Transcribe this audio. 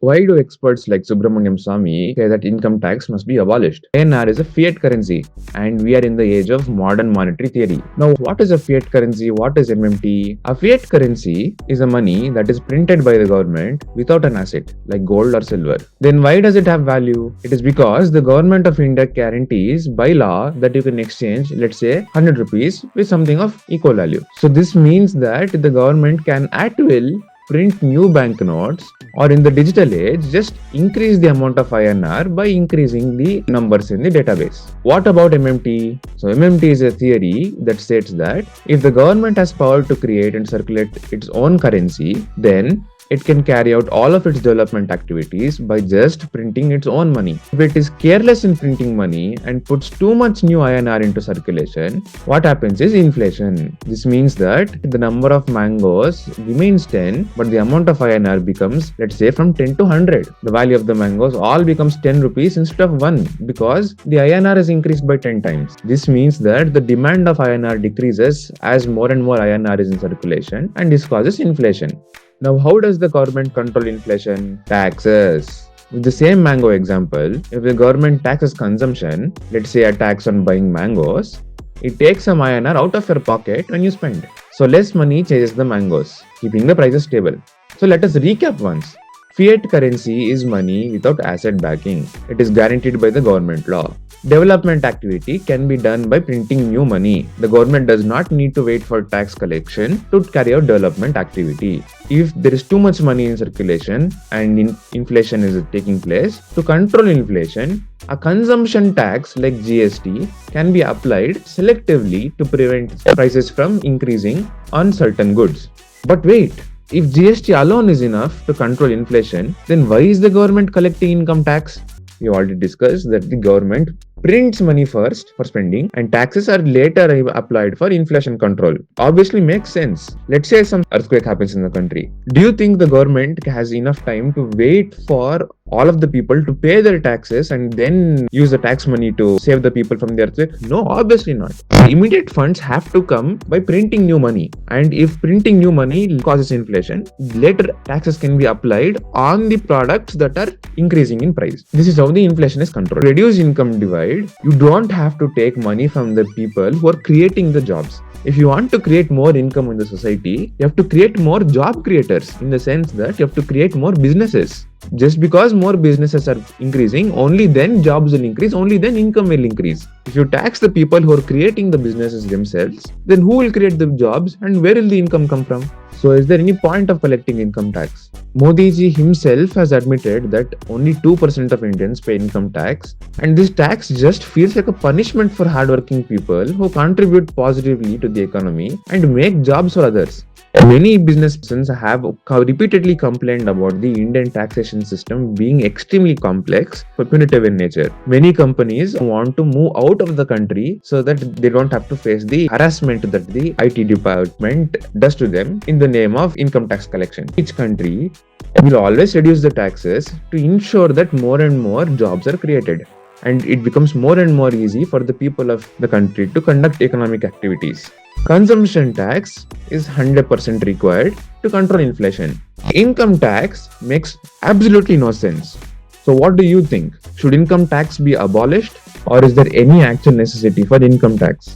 Why do experts like Subramaniam Swamy say that income tax must be abolished? INR is a fiat currency and we are in the age of modern monetary theory. Now, what is a fiat currency? What is MMT? A fiat currency is a money that is printed by the government without an asset like gold or silver. Then why does it have value? It is because the government of India guarantees by law that you can exchange, let's say, 100 rupees with something of equal value. So this means that the government can at will print new banknotes, or in the digital age just increase the amount of INR by increasing the numbers in the database. What about MMT? So MMT is a theory that states that if the government has power to create and circulate its own currency, then it can carry out all of its development activities by just printing its own money. If it is careless in printing money and puts too much new INR into circulation, what happens is inflation. This means that the number of mangoes remains 10, but the amount of INR becomes, let's say, from 10 to 100. The value of the mangoes all becomes 10 rupees instead of 1 because the INR is increased by 10 times. This means that the demand of INR decreases as more and more INR is in circulation, and this causes inflation. Now, how does the government control inflation? Taxes. With the same mango example, if the government taxes consumption, let's say a tax on buying mangoes, it takes some INR out of your pocket when you spend. So less money chases the mangoes, keeping the prices stable. So let us recap once. Fiat currency is money without asset backing. It is guaranteed by the government law. Development activity can be done by printing new money. The government does not need to wait for tax collection to carry out development activity. If there is too much money in circulation and inflation is taking place, to control inflation, a consumption tax like GST can be applied selectively to prevent prices from increasing on certain goods. But wait, if GST alone is enough to control inflation, then why is the government collecting income tax? We already discussed that the government prints money first for spending and taxes are later applied for inflation control. Obviously makes sense. Let's say some earthquake happens in the country. Do you think the government has enough time to wait for all of the people to pay their taxes and then use the tax money to save the people from the earthquake? No, obviously not. Immediate funds have to come by printing new money. And if printing new money causes inflation, later taxes can be applied on the products that are increasing in price. This is how the inflation is controlled. To reduce income divide, you don't have to take money from the people who are creating the jobs. If you want to create more income in the society, you have to create more job creators in the sense that you have to create more businesses. Just because more businesses are increasing, only then jobs will increase, only then income will increase. If you tax the people who are creating the businesses themselves, then who will create the jobs and where will the income come from? So is there any point of collecting income tax? Modi ji himself has admitted that only 2% of Indians pay income tax, and this tax just feels like a punishment for hardworking people who contribute positively to the economy and make jobs for others. Many businessmen have repeatedly complained about the Indian taxation system being extremely complex and punitive in nature. Many companies want to move out of the country so that they don't have to face the harassment that the IT department does to them in the name of income tax collection. Each country will always reduce the taxes to ensure that more and more jobs are created, and it becomes more and more easy for the people of the country to conduct economic activities. Consumption tax is 100% required to control inflation. Income tax makes absolutely no sense. So what do you think? Should income tax be abolished, or is there any actual necessity for income tax?